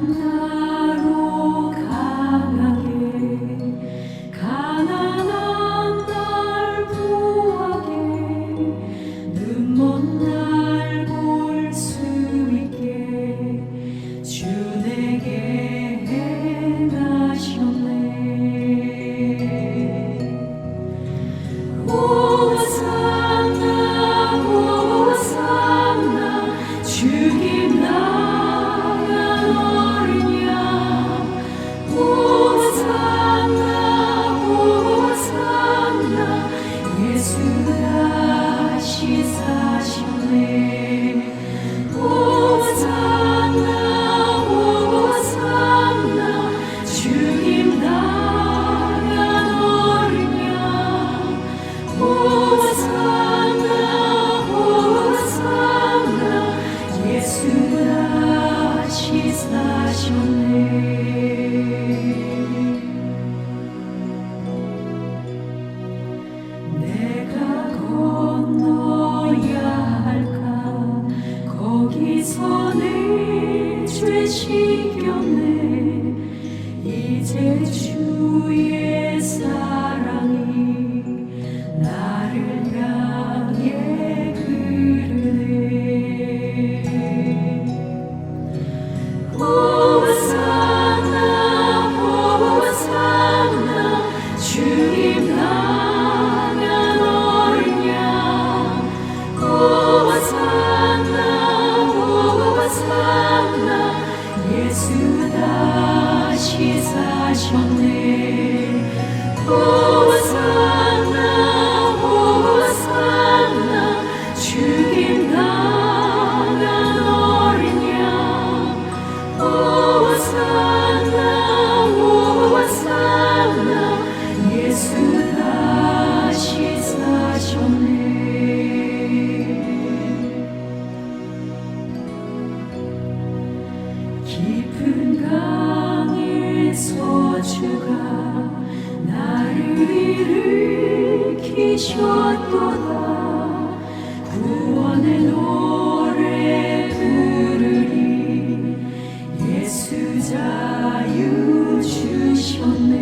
나로 강하게 가난한 날 구하게 눈먼 날 볼 수 있게 주 내게 행하셨네. 호산나 호산나 주님 나간 어린 양 호산나 호산나 예수 다시 사셨네. 호산나 호산나 주님 나간 어린 양 호산나 호산나 예수 다시 사셨네. 내가 건너야 할까 거기서 내 죄 씻겼네. 이제 주의 사랑이 나를 향해 흐르네. 호산나 호산나 주님 나간 어린 양 호산나 호산나 예수 다시 사셨네. 호산나 호산나 주님 나간 어린 양 호산나 호산나 예수 다시 사셨네. 깊은 강에서 주가 나를 일으키셨도다. 구원의 노래 부르리 예수 자유 주셨네.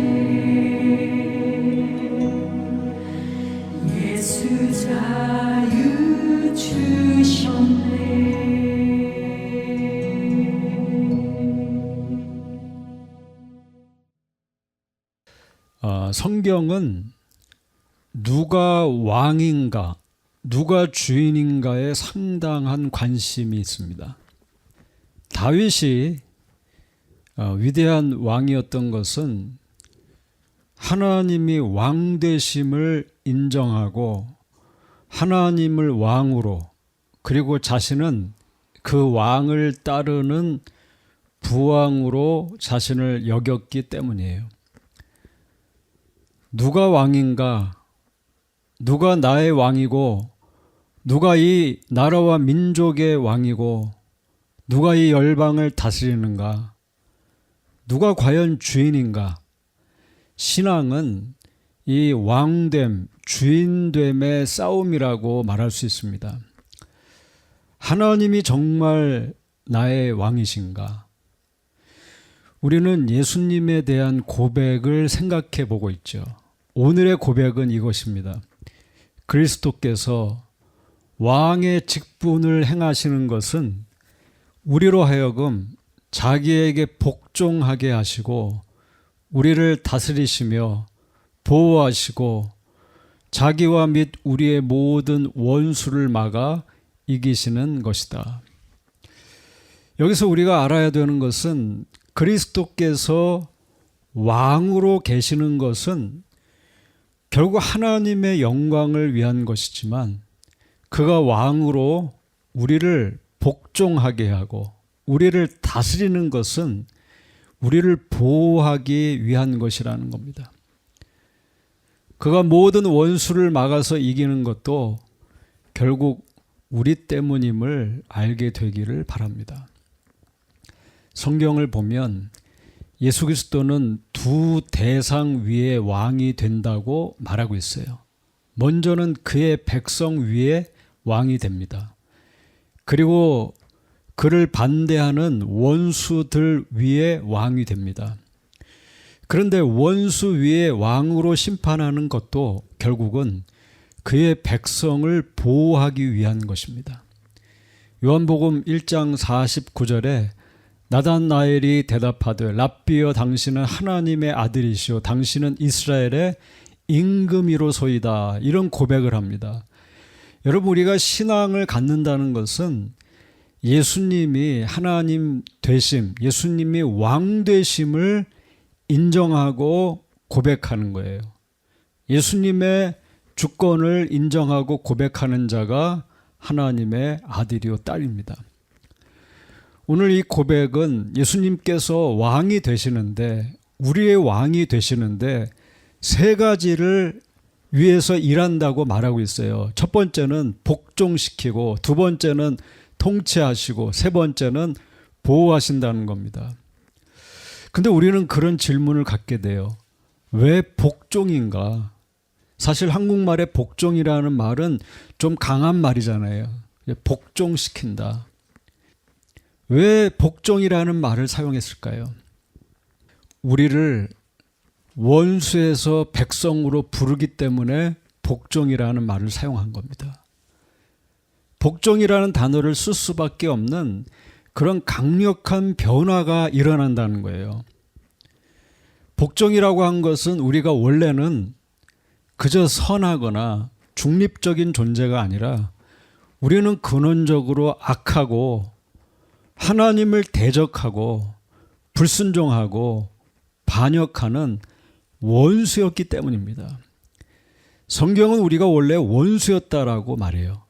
예수 자유 주셨네. 성경은 누가 왕인가, 누가 주인인가에 상당한 관심이 있습니다. 다윗이 위대한 왕이었던 것은 하나님이 왕 되심을 인정하고 하나님을 왕으로, 그리고 자신은 그 왕을 따르는 부왕으로 자신을 여겼기 때문이에요. 누가 왕인가, 누가 나의 왕이고, 누가 이 나라와 민족의 왕이고, 누가 이 열방을 다스리는가, 누가 과연 주인인가. 신앙은 이 왕됨, 주인됨의 싸움이라고 말할 수 있습니다. 하나님이 정말 나의 왕이신가? 우리는 예수님에 대한 고백을 생각해 보고 있죠. 오늘의 고백은 이것입니다. 그리스도께서 왕의 직분을 행하시는 것은 우리로 하여금 자기에게 복종하게 하시고 우리를 다스리시며 보호하시고 자기와 및 우리의 모든 원수를 막아 이기시는 것이다. 여기서 우리가 알아야 되는 것은 그리스도께서 왕으로 계시는 것은 결국 하나님의 영광을 위한 것이지만 그가 왕으로 우리를 복종하게 하고 우리를 다스리는 것은 우리를 보호하기 위한 것이라는 겁니다. 그가 모든 원수를 막아서 이기는 것도 결국 우리 때문임을 알게 되기를 바랍니다. 성경을 보면 예수 그리스도는 두 대상 위에 왕이 된다고 말하고 있어요. 먼저는 그의 백성 위에 왕이 됩니다. 그리고 그를 반대하는 원수들 위에 왕이 됩니다. 그런데 원수 위에 왕으로 심판하는 것도 결국은 그의 백성을 보호하기 위한 것입니다. 요한복음 1장 49절에 나단나엘이 대답하되 랍비여 당신은 하나님의 아들이시오 당신은 이스라엘의 임금이로소이다 이런 고백을 합니다. 여러분 우리가 신앙을 갖는다는 것은 예수님이 하나님 되심, 예수님이 왕 되심을 인정하고 고백하는 거예요. 예수님의 주권을 인정하고 고백하는 자가 하나님의 아들이요 딸입니다. 오늘 이 고백은 예수님께서 왕이 되시는데 우리의 왕이 되시는데 세 가지를 위해서 일한다고 말하고 있어요. 첫 번째는 복종시키고 두 번째는 통치하시고 세 번째는 보호하신다는 겁니다. 근데 우리는 그런 질문을 갖게 돼요. 왜 복종인가? 사실 한국말에 복종이라는 말은 좀 강한 말이잖아요. 복종시킨다. 왜 복종이라는 말을 사용했을까요? 우리를 원수에서 백성으로 부르기 때문에 복종이라는 말을 사용한 겁니다. 복종이라는 단어를 쓸 수밖에 없는 그런 강력한 변화가 일어난다는 거예요. 복종이라고 한 것은 우리가 원래는 그저 선하거나 중립적인 존재가 아니라 우리는 근원적으로 악하고 하나님을 대적하고 불순종하고 반역하는 원수였기 때문입니다. 성경은 우리가 원래 원수였다라고 말해요.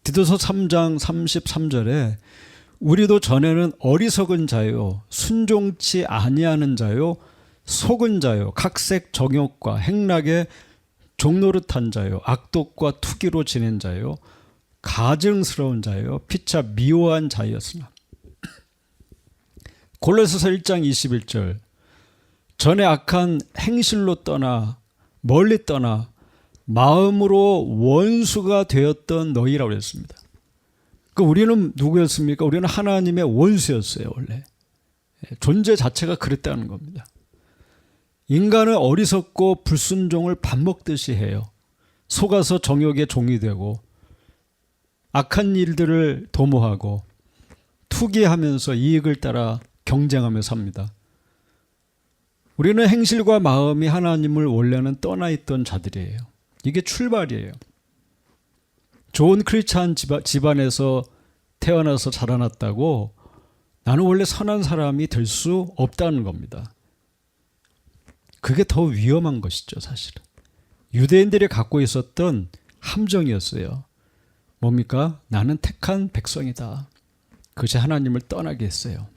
디도서 3장 33절에 우리도 전에는 어리석은 자요 순종치 아니하는 자요 속은 자요 각색 정욕과 행락에 종노릇한 자요 악독과 투기로 지낸 자요 가증스러운 자요 피차 미워한 자였으나 골로새서 1장 21절 전에 악한 행실로 떠나 멀리 떠나 마음으로 원수가 되었던 너희라고 했습니다. 우리는 누구였습니까? 우리는 하나님의 원수였어요. 원래 존재 자체가 그랬다는 겁니다. 인간은 어리석고 불순종을 밥 먹듯이 해요. 속아서 정욕의 종이 되고 악한 일들을 도모하고 투기하면서 이익을 따라 경쟁하며 삽니다. 우리는 행실과 마음이 하나님을 원래는 떠나 있던 자들이에요. 이게 출발이에요. 좋은 크리스찬 집안에서 태어나서 자라났다고 나는 원래 선한 사람이 될 수 없다는 겁니다. 그게 더 위험한 것이죠, 사실은. 유대인들이 갖고 있었던 함정이었어요. 뭡니까? 나는 택한 백성이다. 그것이 하나님을 떠나게 했어요.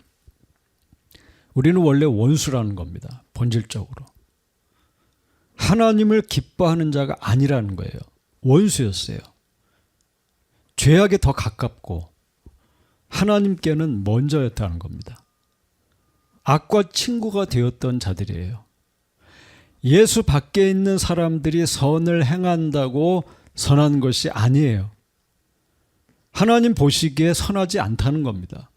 우리는 원래 원수라는 겁니다. 본질적으로. 하나님을 기뻐하는 자가 아니라는 거예요. 원수였어요. 죄악에 더 가깝고 하나님께는 먼저였다는 겁니다. 악과 친구가 되었던 자들이에요. 예수 밖에 있는 사람들이 선을 행한다고 선한 것이 아니에요. 하나님 보시기에 선하지 않다는 겁니다.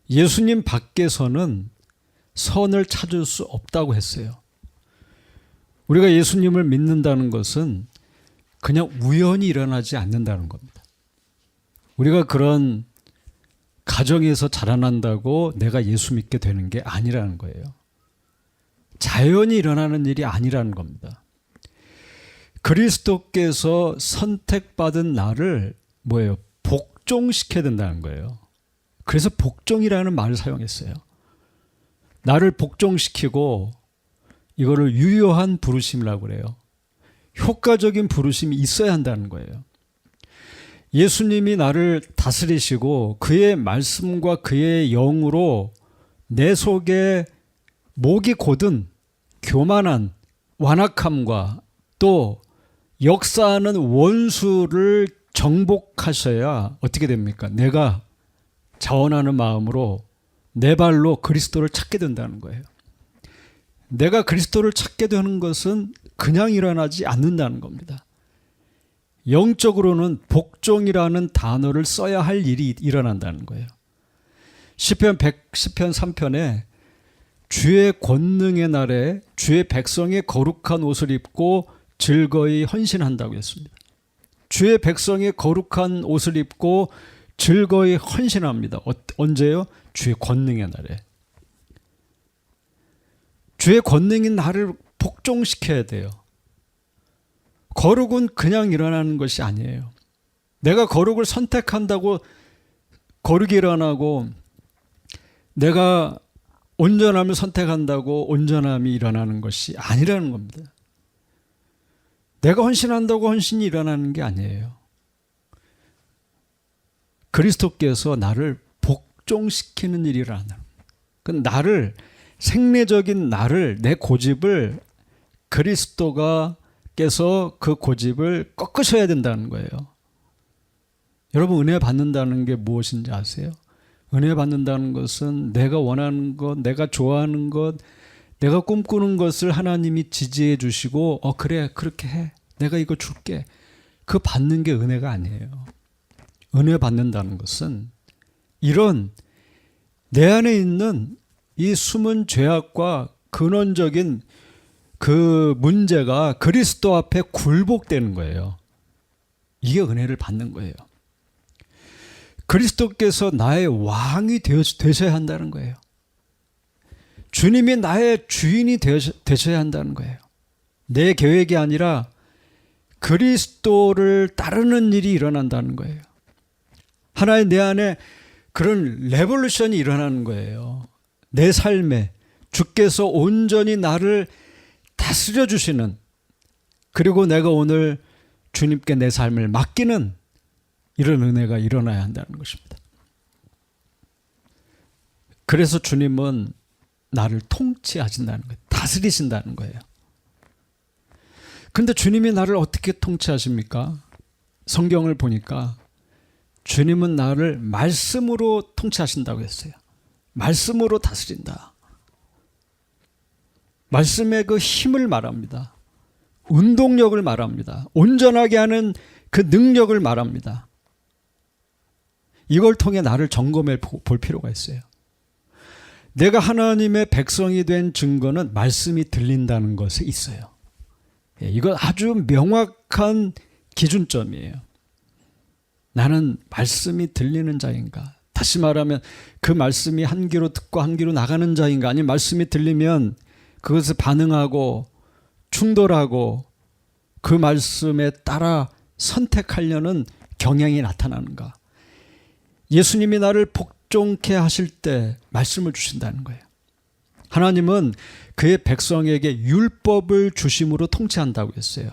예수님 밖에서는 선을 찾을 수 없다고 했어요. 우리가 예수님을 믿는다는 것은 그냥 우연히 일어나지 않는다는 겁니다. 우리가 그런 가정에서 자라난다고 내가 예수 믿게 되는 게 아니라는 거예요. 자연히 일어나는 일이 아니라는 겁니다. 그리스도께서 선택받은 나를 뭐예요? 복종시켜야 된다는 거예요. 그래서 복종이라는 말을 사용했어요. 나를 복종시키고 이거를 유효한 부르심이라고 그래요. 효과적인 부르심이 있어야 한다는 거예요. 예수님이 나를 다스리시고 그의 말씀과 그의 영으로 내 속에 목이 곧은 교만한 완악함과 또 역사하는 원수를 정복하셔야 어떻게 됩니까? 내가 자원하는 마음으로 내 발로 그리스도를 찾게 된다는 거예요. 내가 그리스도를 찾게 되는 것은 그냥 일어나지 않는다는 겁니다. 영적으로는 복종이라는 단어를 써야 할 일이 일어난다는 거예요. 시편 110편 3편에 주의 권능의 날에 주의 백성이 거룩한 옷을 입고 즐거이 헌신한다고 했습니다. 주의 백성이 거룩한 옷을 입고 즐거이 헌신합니다. 언제요? 주의 권능의 날에. 주의 권능이 나를 복종시켜야 돼요. 거룩은 그냥 일어나는 것이 아니에요. 내가 거룩을 선택한다고 거룩이 일어나고, 내가 온전함을 선택한다고 온전함이 일어나는 것이 아니라는 겁니다. 내가 헌신한다고 헌신이 일어나는 게 아니에요. 그리스도께서 나를 복종시키는 일이 일어나는 거예요. 그 나를, 생리적인 나를, 내 고집을 그리스도께서 그 고집을 꺾으셔야 된다는 거예요. 여러분, 은혜 받는다는 게 무엇인지 아세요? 은혜 받는다는 것은 내가 원하는 것, 내가 좋아하는 것, 내가 꿈꾸는 것을 하나님이 지지해 주시고 그래, 그렇게 해, 내가 이거 줄게, 그 받는 게 은혜가 아니에요. 은혜 받는다는 것은 이런 내 안에 있는 이 숨은 죄악과 근원적인 그 문제가 그리스도 앞에 굴복되는 거예요. 이게 은혜를 받는 거예요. 그리스도께서 나의 왕이 되셔야 한다는 거예요. 주님이 나의 주인이 되셔야 한다는 거예요. 내 계획이 아니라 그리스도를 따르는 일이 일어난다는 거예요. 하나의 내 안에 그런 레볼루션이 일어나는 거예요. 내 삶에 주께서 온전히 나를 다스려 주시는, 그리고 내가 오늘 주님께 내 삶을 맡기는 이런 은혜가 일어나야 한다는 것입니다. 그래서 주님은 나를 통치하신다는 거예요. 다스리신다는 거예요. 그런데 주님이 나를 어떻게 통치하십니까? 성경을 보니까 주님은 나를 말씀으로 통치하신다고 했어요. 말씀으로 다스린다. 말씀의 그 힘을 말합니다. 운동력을 말합니다. 온전하게 하는 그 능력을 말합니다. 이걸 통해 나를 점검해 볼 필요가 있어요. 내가 하나님의 백성이 된 증거는 말씀이 들린다는 것에 있어요. 이건 아주 명확한 기준점이에요. 나는 말씀이 들리는 자인가? 다시 말하면 그 말씀이 한 귀로 듣고 한 귀로 나가는 자인가? 아니면 말씀이 들리면 그것을 반응하고 충돌하고 그 말씀에 따라 선택하려는 경향이 나타나는가? 예수님이 나를 복종케 하실 때 말씀을 주신다는 거예요. 하나님은 그의 백성에게 율법을 주심으로 통치한다고 했어요.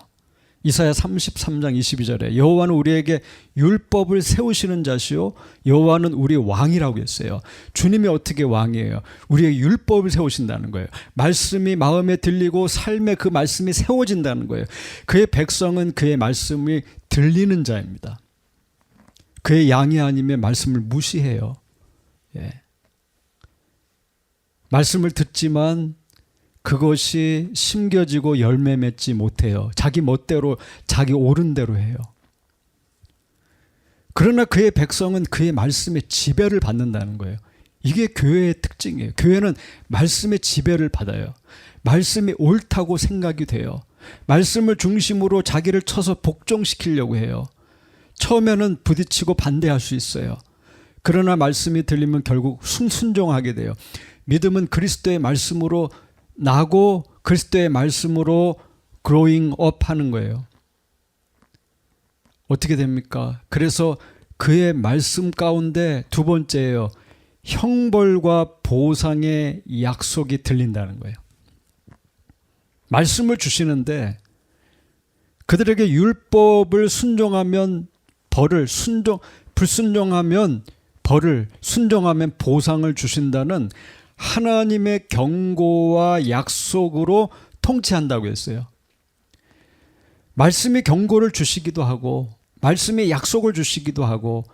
이사야 33장 22절에 여호와는 우리에게 율법을 세우시는 자시요 여호와는 우리 왕이라고 했어요. 주님이 어떻게 왕이에요? 우리에게 율법을 세우신다는 거예요. 말씀이 마음에 들리고 삶에 그 말씀이 세워진다는 거예요. 그의 백성은 그의 말씀이 들리는 자입니다. 그의 양이 아니면 말씀을 무시해요. 말씀을 듣지만 그것이 심겨지고 열매 맺지 못해요. 자기 멋대로, 자기 옳은 대로 해요. 그러나 그의 백성은 그의 말씀에 지배를 받는다는 거예요. 이게 교회의 특징이에요. 교회는 말씀의 지배를 받아요. 말씀이 옳다고 생각이 돼요. 말씀을 중심으로 자기를 쳐서 복종시키려고 해요. 처음에는 부딪히고 반대할 수 있어요. 그러나 말씀이 들리면 결국 순종하게 돼요. 믿음은 그리스도의 말씀으로 나고 그리스도의 말씀으로 growing up 하는 거예요. 어떻게 됩니까? 그래서 그의 말씀 가운데 두 번째예요. 형벌과 보상의 약속이 들린다는 거예요. 말씀을 주시는데 그들에게 율법을 순종하면 벌을, 불순종하면 벌을, 순종하면 보상을 주신다는 하나님의 경고와 약속으로 통치한다고 했어요. 말씀이 경고를 주시기도 하고 말씀이 약속을 주시기도 하고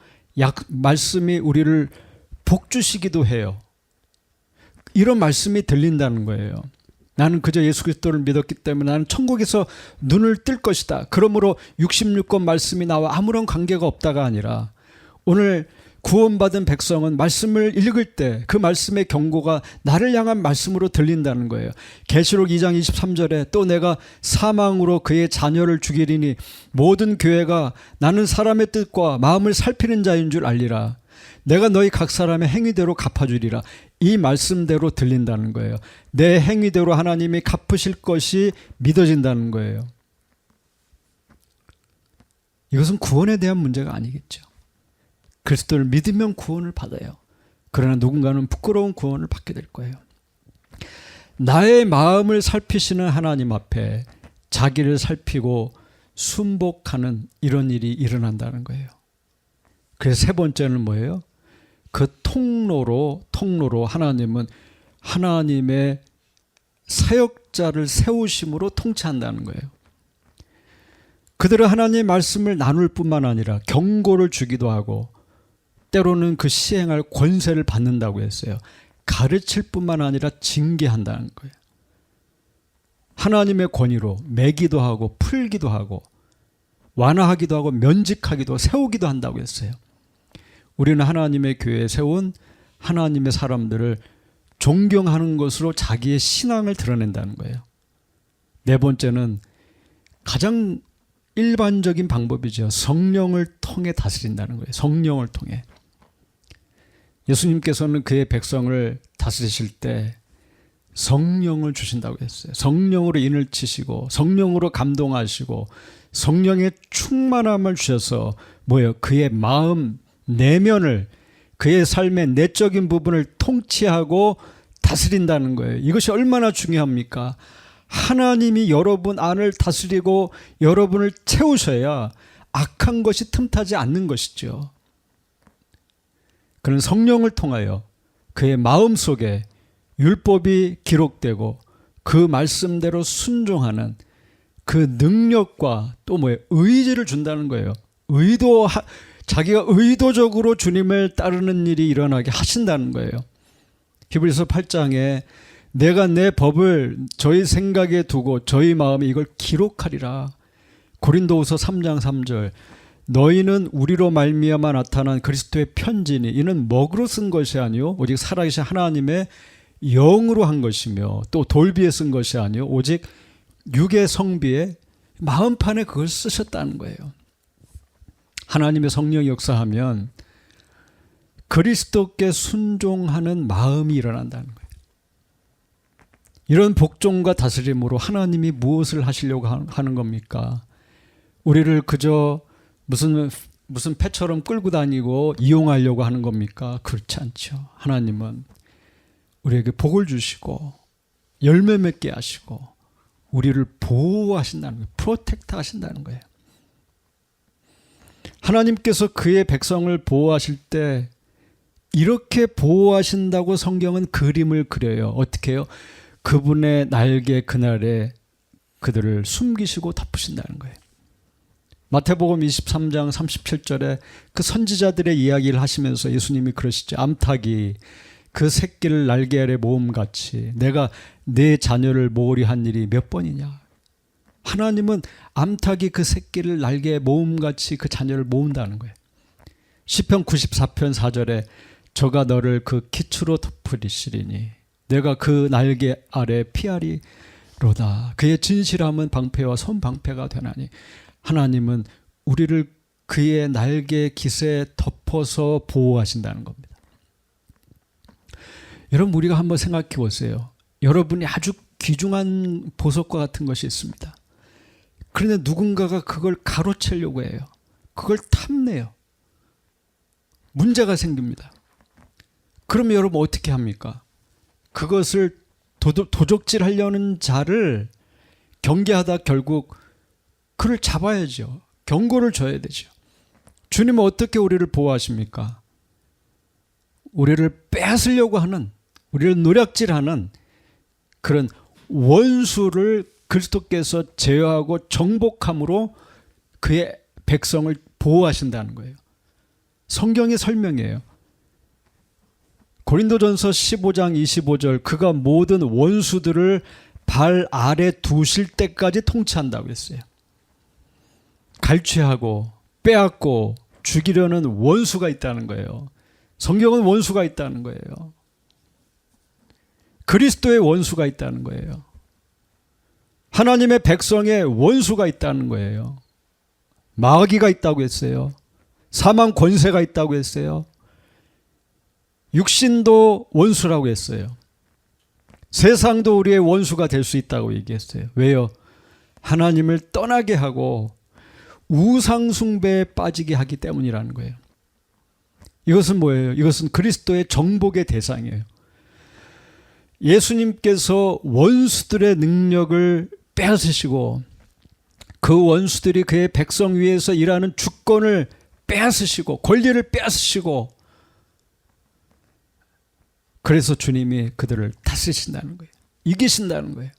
말씀이 우리를 복 주시기도 해요. 이런 말씀이 들린다는 거예요. 나는 그저 예수 그리스도를 믿었기 때문에 나는 천국에서 눈을 뜰 것이다. 그러므로 66권 말씀이 나와 아무런 관계가 없다가 아니라 오늘 구원받은 백성은 말씀을 읽을 때 그 말씀의 경고가 나를 향한 말씀으로 들린다는 거예요. 계시록 2장 23절에 또 내가 사망으로 그의 자녀를 죽이리니 모든 교회가 나는 사람의 뜻과 마음을 살피는 자인 줄 알리라. 내가 너희 각 사람의 행위대로 갚아주리라. 이 말씀대로 들린다는 거예요. 내 행위대로 하나님이 갚으실 것이 믿어진다는 거예요. 이것은 구원에 대한 문제가 아니겠죠. 그리스도를 믿으면 구원을 받아요. 그러나 누군가는 부끄러운 구원을 받게 될 거예요. 나의 마음을 살피시는 하나님 앞에 자기를 살피고 순복하는 이런 일이 일어난다는 거예요. 그래서 세 번째는 뭐예요? 그 통로로 하나님은 하나님의 사역자를 세우심으로 통치한다는 거예요. 그들은 하나님의 말씀을 나눌 뿐만 아니라 경고를 주기도 하고 때로는 그 시행할 권세를 받는다고 했어요. 가르칠 뿐만 아니라 징계한다는 거예요. 하나님의 권위로 매기도 하고 풀기도 하고 완화하기도 하고 면직하기도 하고 세우기도 한다고 했어요. 우리는 하나님의 교회에 세운 하나님의 사람들을 존경하는 것으로 자기의 신앙을 드러낸다는 거예요. 네 번째는 가장 일반적인 방법이죠. 성령을 통해 다스린다는 거예요. 성령을 통해. 예수님께서는 그의 백성을 다스리실 때 성령을 주신다고 했어요. 성령으로 인을 치시고 성령으로 감동하시고 성령의 충만함을 주셔서 뭐예요? 그의 마음 내면을 그의 삶의 내적인 부분을 통치하고 다스린다는 거예요. 이것이 얼마나 중요합니까? 하나님이 여러분 안을 다스리고 여러분을 채우셔야 악한 것이 틈타지 않는 것이죠. 그런 성령을 통하여 그의 마음속에 율법이 기록되고 그 말씀대로 순종하는 그 능력과 또 뭐예요? 의지를 준다는 거예요. 자기가 의도적으로 주님을 따르는 일이 일어나게 하신다는 거예요. 히브리서 8장에 내가 내 법을 저희 생각에 두고 저희 마음에 이걸 기록하리라. 고린도후서 3장 3절 너희는 우리로 말미암아 나타난 그리스도의 편지니 이는 먹으로 쓴 것이 아니요 오직 살아계신 하나님의 영으로 한 것이며 또 돌비에 쓴 것이 아니요 오직 육의 성비에 마음판에 그걸 쓰셨다는 거예요. 하나님의 성령이 역사하면 그리스도께 순종하는 마음이 일어난다는 거예요. 이런 복종과 다스림으로 하나님이 무엇을 하시려고 하는 겁니까? 우리를 그저 무슨 패처럼 끌고 다니고 이용하려고 하는 겁니까? 그렇지 않죠. 하나님은 우리에게 복을 주시고 열매 맺게 하시고 우리를 보호하신다는 거예요. 프로텍트 하신다는 거예요. 하나님께서 그의 백성을 보호하실 때 이렇게 보호하신다고 성경은 그림을 그려요. 어떻게 해요? 그분의 날개 그날에 그들을 숨기시고 덮으신다는 거예요. 마태복음 23장 37절에 그 선지자들의 이야기를 하시면서 예수님이 그러시죠. 암탉이 그 새끼를 날개 아래 모음같이 내가 내 자녀를 모으리 한 일이 몇 번이냐. 하나님은 암탉이 그 새끼를 날개에 모음같이 그 자녀를 모은다는 거예요. 시편 94편 4절에 저가 너를 그 기초로 덮으리시리니 내가 그 날개 아래 피하리로다. 그의 진실함은 방패와 손방패가 되나니 하나님은 우리를 그의 날개 깃에 덮어서 보호하신다는 겁니다. 여러분 우리가 한번 생각해 보세요. 여러분이 아주 귀중한 보석과 같은 것이 있습니다. 그런데 누군가가 그걸 가로채려고 해요. 그걸 탐내요. 문제가 생깁니다. 그러면 여러분 어떻게 합니까? 그것을 도적질하려는 자를 경계하다 결국 그를 잡아야죠. 경고를 줘야 되죠. 주님은 어떻게 우리를 보호하십니까? 우리를 빼앗으려고 하는, 우리를 노략질하는 그런 원수를 그리스도께서 제어하고 정복함으로 그의 백성을 보호하신다는 거예요. 성경의 설명이에요. 고린도전서 15장 25절 그가 모든 원수들을 발 아래 두실 때까지 통치한다고 했어요. 갈취하고 빼앗고 죽이려는 원수가 있다는 거예요. 성경은 원수가 있다는 거예요. 그리스도의 원수가 있다는 거예요. 하나님의 백성의 원수가 있다는 거예요. 마귀가 있다고 했어요. 사망 권세가 있다고 했어요. 육신도 원수라고 했어요. 세상도 우리의 원수가 될 수 있다고 얘기했어요. 왜요? 하나님을 떠나게 하고 우상 숭배에 빠지게 하기 때문이라는 거예요. 이것은 뭐예요? 이것은 그리스도의 정복의 대상이에요. 예수님께서 원수들의 능력을 빼앗으시고 그 원수들이 그의 백성 위에서 일하는 주권을 빼앗으시고 권리를 빼앗으시고 그래서 주님이 그들을 다스리신다는 거예요. 이기신다는 거예요.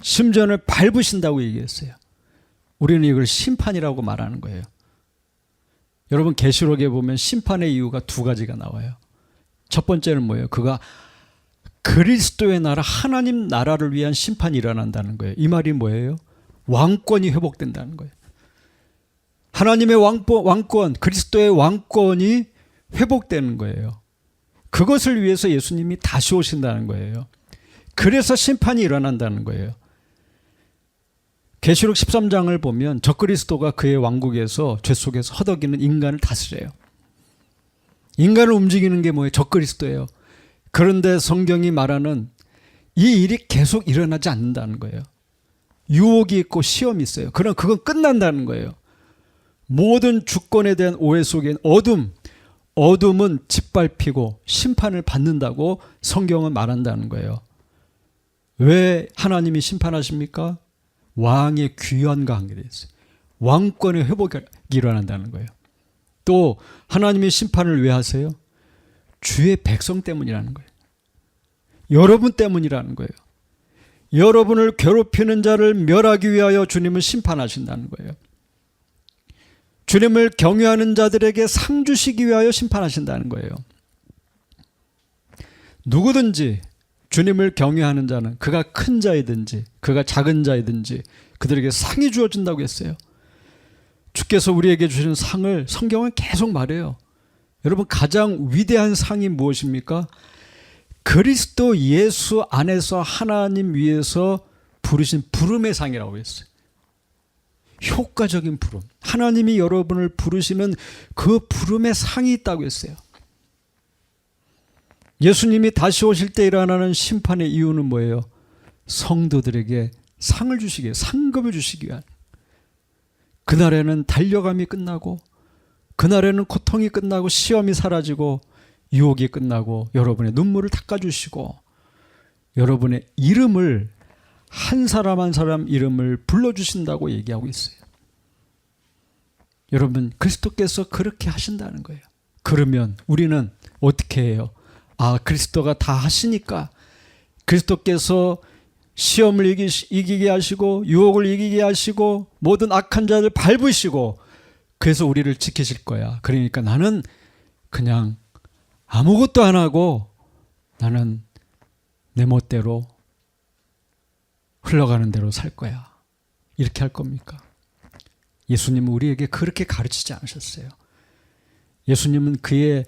심전을 밟으신다고 얘기했어요. 우리는 이걸 심판이라고 말하는 거예요. 여러분 계시록에 보면 심판의 이유가 두 가지가 나와요. 첫 번째는 뭐예요? 그가 그리스도의 나라 하나님 나라를 위한 심판이 일어난다는 거예요. 이 말이 뭐예요? 왕권이 회복된다는 거예요. 하나님의 왕권, 그리스도의 왕권이 회복되는 거예요. 그것을 위해서 예수님이 다시 오신다는 거예요. 그래서 심판이 일어난다는 거예요. 계시록 13장을 보면 적그리스도가 그의 왕국에서 죄 속에서 허덕이는 인간을 다스려요. 인간을 움직이는 게 뭐예요? 적그리스도예요. 그런데 성경이 말하는 이 일이 계속 일어나지 않는다는 거예요. 유혹이 있고 시험이 있어요. 그럼 그건 끝난다는 거예요. 모든 주권에 대한 오해 속엔 어둠은 짓밟히고 심판을 받는다고 성경은 말한다는 거예요. 왜 하나님이 심판하십니까? 왕의 귀환과 관계되어 있어요. 왕권의 회복이 일어난다는 거예요. 또 하나님이 심판을 왜 하세요? 주의 백성 때문이라는 거예요. 여러분 때문이라는 거예요. 여러분을 괴롭히는 자를 멸하기 위하여 주님은 심판하신다는 거예요. 주님을 경외하는 자들에게 상 주시기 위하여 심판하신다는 거예요. 누구든지 주님을 경외하는 자는 그가 큰 자이든지 그가 작은 자이든지 그들에게 상이 주어진다고 했어요. 주께서 우리에게 주시는 상을 성경은 계속 말해요. 여러분 가장 위대한 상이 무엇입니까? 그리스도 예수 안에서 하나님 위에서 부르신 부름의 상이라고 했어요. 효과적인 부름. 하나님이 여러분을 부르시는 그 부름의 상이 있다고 했어요. 예수님이 다시 오실 때 일어나는 심판의 이유는 뭐예요? 성도들에게 상을 주시기 위해, 상급을 주시기 위한. 그날에는 달려감이 끝나고 그날에는 고통이 끝나고 시험이 사라지고 유혹이 끝나고 여러분의 눈물을 닦아주시고 여러분의 이름을 한 사람 한 사람 이름을 불러주신다고 얘기하고 있어요. 여러분 그리스도께서 그렇게 하신다는 거예요. 그러면 우리는 어떻게 해요? 그리스도가 다 하시니까 그리스도께서 시험을 이기게 하시고 유혹을 이기게 하시고 모든 악한 자를 밟으시고 그래서 우리를 지키실 거야. 그러니까 나는 그냥 아무것도 안 하고 나는 내 멋대로 흘러가는 대로 살 거야. 이렇게 할 겁니까? 예수님은 우리에게 그렇게 가르치지 않으셨어요. 예수님은 그의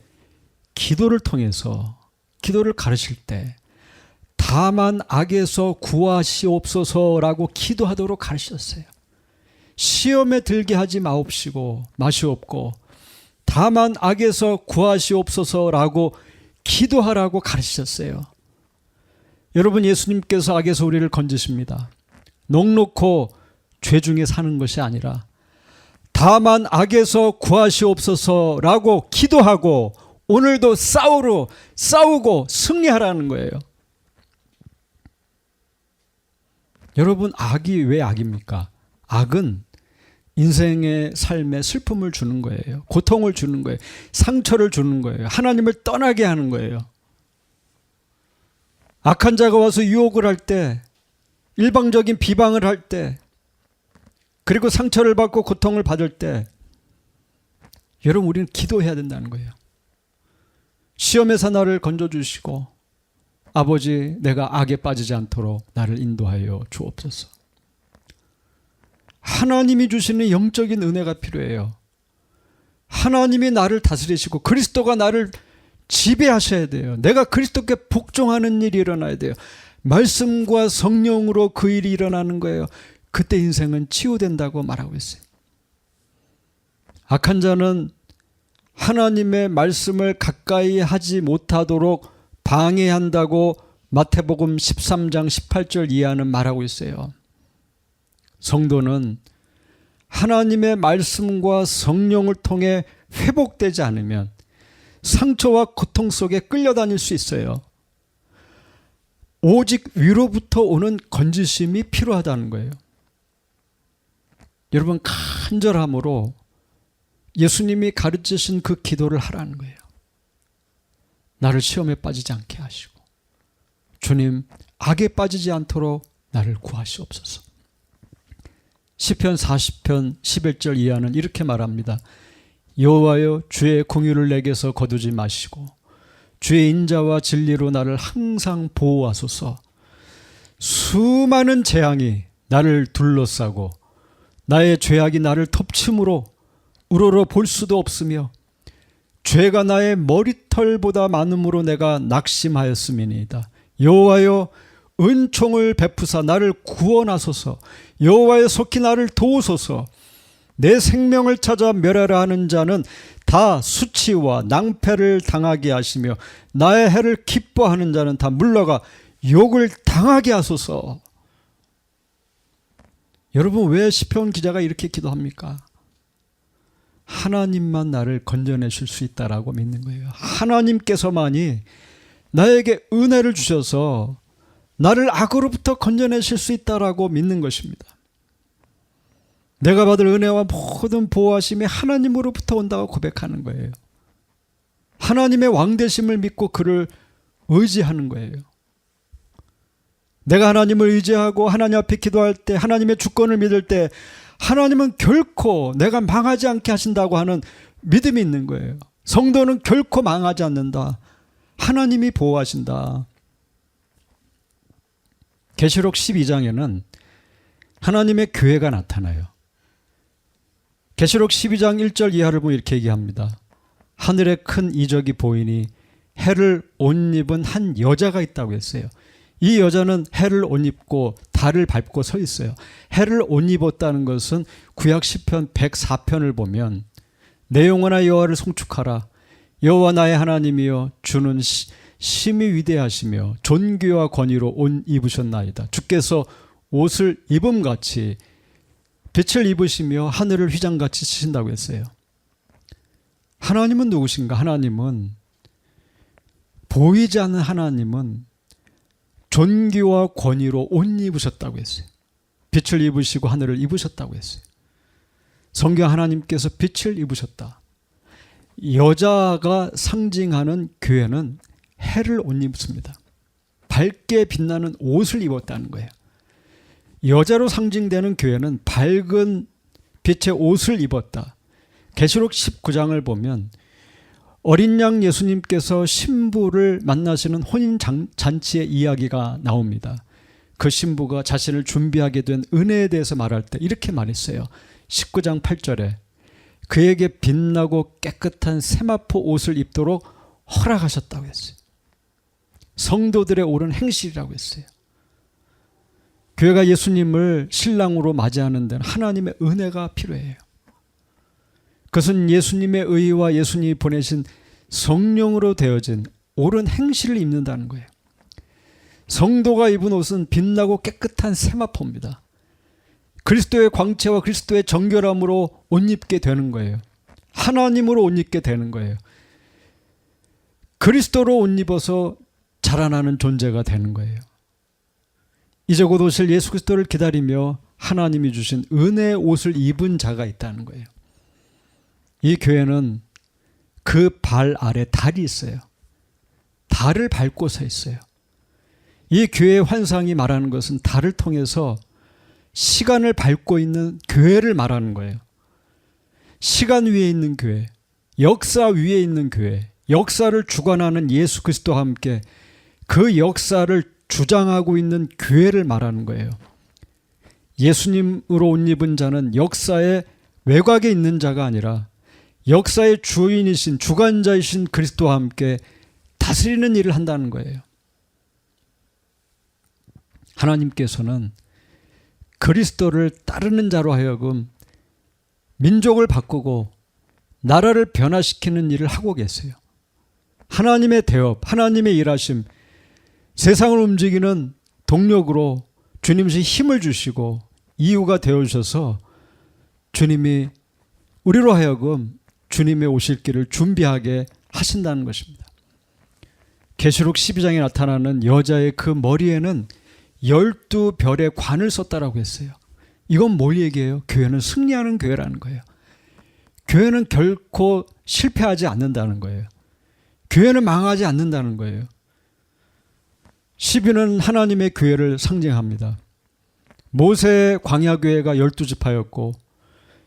기도를 통해서 기도를 가르칠 때 다만 악에서 구하시옵소서라고 기도하도록 가르치셨어요. 시험에 들게 하지 마시옵고 다만 악에서 구하시옵소서라고 기도하라고 가르치셨어요. 여러분 예수님께서 악에서 우리를 건지십니다. 넉넉고 죄 중에 사는 것이 아니라 다만 악에서 구하시옵소서라고 기도하고 오늘도 싸우고 승리하라는 거예요. 여러분 악이 왜 악입니까? 악은 인생의 삶에 슬픔을 주는 거예요. 고통을 주는 거예요. 상처를 주는 거예요. 하나님을 떠나게 하는 거예요. 악한 자가 와서 유혹을 할 때, 일방적인 비방을 할 때, 그리고 상처를 받고 고통을 받을 때 여러분 우리는 기도해야 된다는 거예요. 시험에서 나를 건져주시고 아버지 내가 악에 빠지지 않도록 나를 인도하여 주옵소서. 하나님이 주시는 영적인 은혜가 필요해요. 하나님이 나를 다스리시고 그리스도가 나를 지배하셔야 돼요. 내가 그리스도께 복종하는 일이 일어나야 돼요. 말씀과 성령으로 그 일이 일어나는 거예요. 그때 인생은 치유된다고 말하고 있어요. 악한 자는 하나님의 말씀을 가까이 하지 못하도록 방해한다고 마태복음 13장 18절 이하는 말하고 있어요. 성도는 하나님의 말씀과 성령을 통해 회복되지 않으면 상처와 고통 속에 끌려다닐 수 있어요. 오직 위로부터 오는 건지심이 필요하다는 거예요. 여러분, 간절함으로 예수님이 가르치신 그 기도를 하라는 거예요. 나를 시험에 빠지지 않게 하시고 주님, 악에 빠지지 않도록 나를 구하시옵소서. 시편 40편 11절 이하는 이렇게 말합니다. 여호와여, 주의 공의를 내게서 거두지 마시고 주의 인자와 진리로 나를 항상 보호하소서. 수많은 재앙이 나를 둘러싸고 나의 죄악이 나를 덮침으로 우러러 볼 수도 없으며 죄가 나의 머리털보다 많음으로 내가 낙심하였음이니이다. 여호와여, 은총을 베푸사 나를 구원하소서. 여호와여, 속히 나를 도우소서. 내 생명을 찾아 멸하라 하는 자는 다 수치와 낭패를 당하게 하시며 나의 해를 기뻐하는 자는 다 물러가 욕을 당하게 하소서. 여러분, 왜 시편 기자가 이렇게 기도합니까? 하나님만 나를 건져내실 수 있다라고 믿는 거예요. 하나님께서만이 나에게 은혜를 주셔서 나를 악으로부터 건져내실 수 있다라고 믿는 것입니다. 내가 받을 은혜와 모든 보호하심이 하나님으로부터 온다고 고백하는 거예요. 하나님의 왕되심을 믿고 그를 의지하는 거예요. 내가 하나님을 의지하고 하나님 앞에 기도할 때, 하나님의 주권을 믿을 때 하나님은 결코 내가 망하지 않게 하신다고 하는 믿음이 있는 거예요. 성도는 결코 망하지 않는다. 하나님이 보호하신다. 계시록 12장에는 하나님의 교회가 나타나요. 계시록 12장 1절 이하를 보면 이렇게 얘기합니다. 하늘에 큰 이적이 보이니 해를 옷 입은 한 여자가 있다고 했어요. 이 여자는 해를 옷 입고 달을 밟고 서 있어요. 해를 옷 입었다는 것은 구약 시편 104편을 보면 내 영혼아 여호와를 송축하라. 여호와 나의 하나님이여, 주는 심히 위대하시며 존귀와 권위로 옷 입으셨나이다. 주께서 옷을 입음같이 빛을 입으시며 하늘을 휘장같이 치신다고 했어요. 하나님은 누구신가? 하나님은, 보이지 않는 하나님은 존귀와 권위로 옷 입으셨다고 했어요. 빛을 입으시고 하늘을 입으셨다고 했어요. 성경 하나님께서 빛을 입으셨다. 여자가 상징하는 교회는 해를 옷 입습니다. 밝게 빛나는 옷을 입었다는 거예요. 여자로 상징되는 교회는 밝은 빛의 옷을 입었다. 계시록 19장을 보면 어린 양 예수님께서 신부를 만나시는 혼인 잔치의 이야기가 나옵니다. 그 신부가 자신을 준비하게 된 은혜에 대해서 말할 때 이렇게 말했어요. 19장 8절에 그에게 빛나고 깨끗한 세마포 옷을 입도록 허락하셨다고 했어요. 성도들의 옳은 행실이라고 했어요. 교회가 예수님을 신랑으로 맞이하는 데는 하나님의 은혜가 필요해요. 그것은 예수님의 의와 예수님이 보내신 성령으로 되어진 옳은 행실을 입는다는 거예요. 성도가 입은 옷은 빛나고 깨끗한 세마포입니다. 그리스도의 광채와 그리스도의 정결함으로 옷 입게 되는 거예요. 하나님으로 옷 입게 되는 거예요. 그리스도로 옷 입어서 자라나는 존재가 되는 거예요. 이제 곧 오실 예수 그리스도를 기다리며 하나님이 주신 은혜의 옷을 입은 자가 있다는 거예요. 이 교회는 그 발 아래 달이 있어요. 달을 밟고 서 있어요. 이 교회의 환상이 말하는 것은 달을 통해서 시간을 밟고 있는 교회를 말하는 거예요. 시간 위에 있는 교회, 역사 위에 있는 교회, 역사를 주관하는 예수 그리스도와 함께 그 역사를 주장하고 있는 교회를 말하는 거예요. 예수님으로 옷 입은 자는 역사의 외곽에 있는 자가 아니라 역사의 주인이신 주관자이신 그리스도와 함께 다스리는 일을 한다는 거예요. 하나님께서는 그리스도를 따르는 자로 하여금 민족을 바꾸고 나라를 변화시키는 일을 하고 계세요. 하나님의 대업, 하나님의 일하심, 세상을 움직이는 동력으로 주님이 힘을 주시고 이유가 되어주셔서 주님이 우리로 하여금 주님의 오실 길을 준비하게 하신다는 것입니다. 계시록 12장에 나타나는 여자의 그 머리에는 12별의 관을 썼다라고 했어요. 이건 뭘 얘기해요? 교회는 승리하는 교회라는 거예요. 교회는 결코 실패하지 않는다는 거예요. 교회는 망하지 않는다는 거예요. 12는 하나님의 교회를 상징합니다. 모세의 광야교회가 12지파였고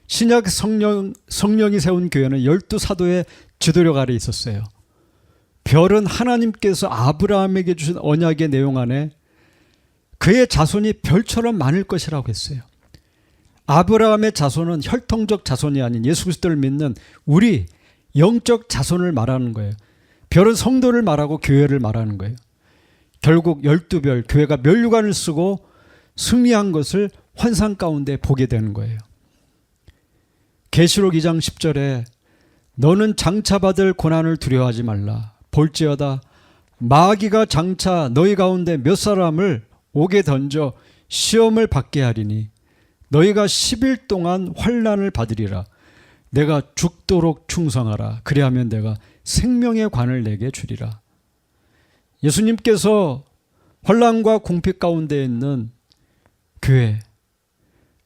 신약 성령이 세운 교회는 12사도의 지도력 아래 있었어요. 별은 하나님께서 아브라함에게 주신 언약의 내용 안에 그의 자손이 별처럼 많을 것이라고 했어요. 아브라함의 자손은 혈통적 자손이 아닌 예수 그리스도를 믿는 우리 영적 자손을 말하는 거예요. 별은 성도를 말하고 교회를 말하는 거예요. 결국 12별, 교회가 면류관을 쓰고 승리한 것을 환상 가운데 보게 되는 거예요. 계시록 2장 10절에 너는 장차 받을 고난을 두려워하지 말라. 볼지어다 마귀가 장차 너희 가운데 몇 사람을 옥에 던져 시험을 받게 하리니 너희가 10일 동안 환난을 받으리라. 내가 죽도록 충성하라. 그리하면 내가 생명의 관을 내게 주리라. 예수님께서 환난과 궁핍 가운데 있는 교회,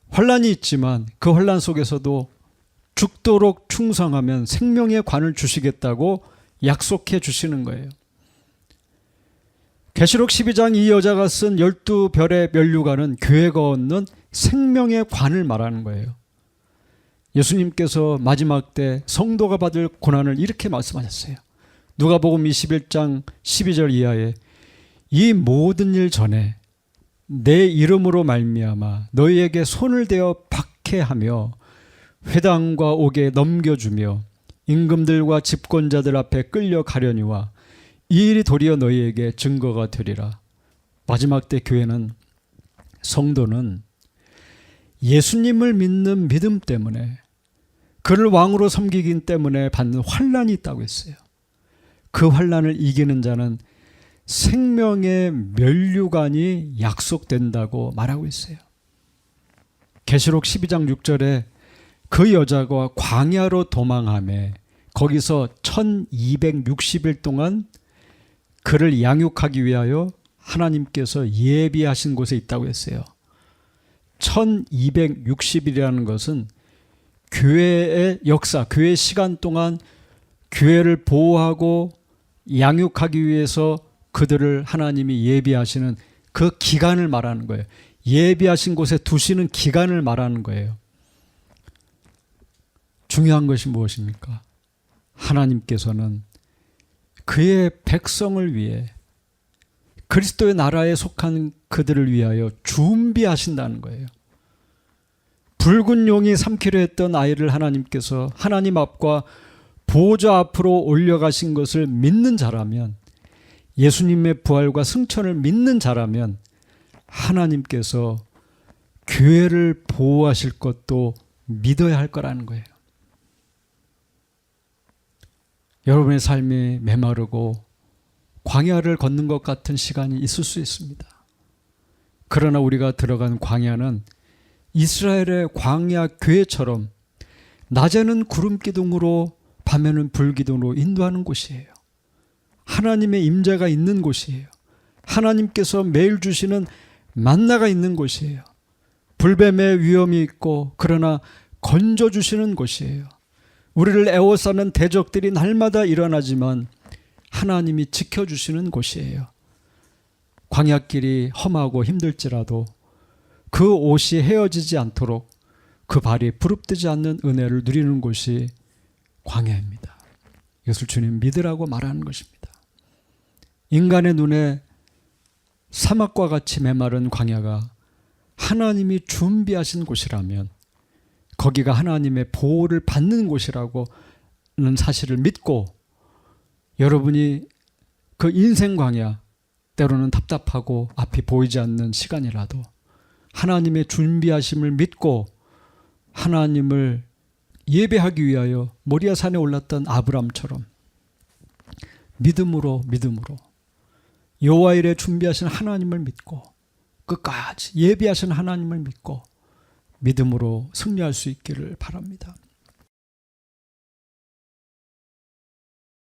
환난이 있지만 그 환난 속에서도 죽도록 충성하면 생명의 관을 주시겠다고 약속해 주시는 거예요. 계시록 12장 이 여자가 쓴 12별의 면류관은 교회가 얻는 생명의 관을 말하는 거예요. 예수님께서 마지막 때 성도가 받을 고난을 이렇게 말씀하셨어요. 누가복음 21장 12절 이하에 이 모든 일 전에 내 이름으로 말미암아 너희에게 손을 대어 박해하며 회당과 옥에 넘겨주며 임금들과 집권자들 앞에 끌려가려니와 이 일이 도리어 너희에게 증거가 되리라. 마지막 때 교회는, 성도는 예수님을 믿는 믿음 때문에, 그를 왕으로 섬기기 때문에 받는 환난이 있다고 했어요. 그 환난을 이기는 자는 생명의 면류관이 약속된다고 말하고 있어요. 계시록 12장 6절에 그 여자가 광야로 도망하며 거기서 1260일 동안 그를 양육하기 위하여 하나님께서 예비하신 곳에 있다고 했어요. 1260일이라는 것은 교회의 역사, 교회의 시간 동안 교회를 보호하고 양육하기 위해서 그들을 하나님이 예비하시는 그 기간을 말하는 거예요. 예비하신 곳에 두시는 기간을 말하는 거예요. 중요한 것이 무엇입니까? 하나님께서는 그의 백성을 위해, 그리스도의 나라에 속한 그들을 위하여 준비하신다는 거예요. 붉은 용이 삼키려 했던 아이를 하나님께서 하나님 앞과 보좌 앞으로 올려가신 것을 믿는 자라면, 예수님의 부활과 승천을 믿는 자라면 하나님께서 교회를 보호하실 것도 믿어야 할 거라는 거예요. 여러분의 삶이 메마르고 광야를 걷는 것 같은 시간이 있을 수 있습니다. 그러나 우리가 들어간 광야는 이스라엘의 광야 교회처럼 낮에는 구름 기둥으로 밤에는 불 기둥으로 인도하는 곳이에요. 하나님의 임재가 있는 곳이에요. 하나님께서 매일 주시는 만나가 있는 곳이에요. 불뱀의 위험이 있고 그러나 건져주시는 곳이에요. 우리를 애워싸는 대적들이 날마다 일어나지만 하나님이 지켜주시는 곳이에요. 광야길이 험하고 힘들지라도 그 옷이 헤어지지 않도록 그 발이 부릅뜨지 않는 은혜를 누리는 곳이 광야입니다. 이것을 주님 믿으라고 말하는 것입니다. 인간의 눈에 사막과 같이 메마른 광야가 하나님이 준비하신 곳이라면 거기가 하나님의 보호를 받는 곳이라고 사실을 믿고 여러분이 그 인생 광야, 때로는 답답하고 앞이 보이지 않는 시간이라도 하나님의 준비하심을 믿고 하나님을 예배하기 위하여 모리아 산에 올랐던 아브람처럼 믿음으로 여호와 일에 준비하신 하나님을 믿고 끝까지 예비하신 하나님을 믿고 믿음으로 승리할 수 있기를 바랍니다.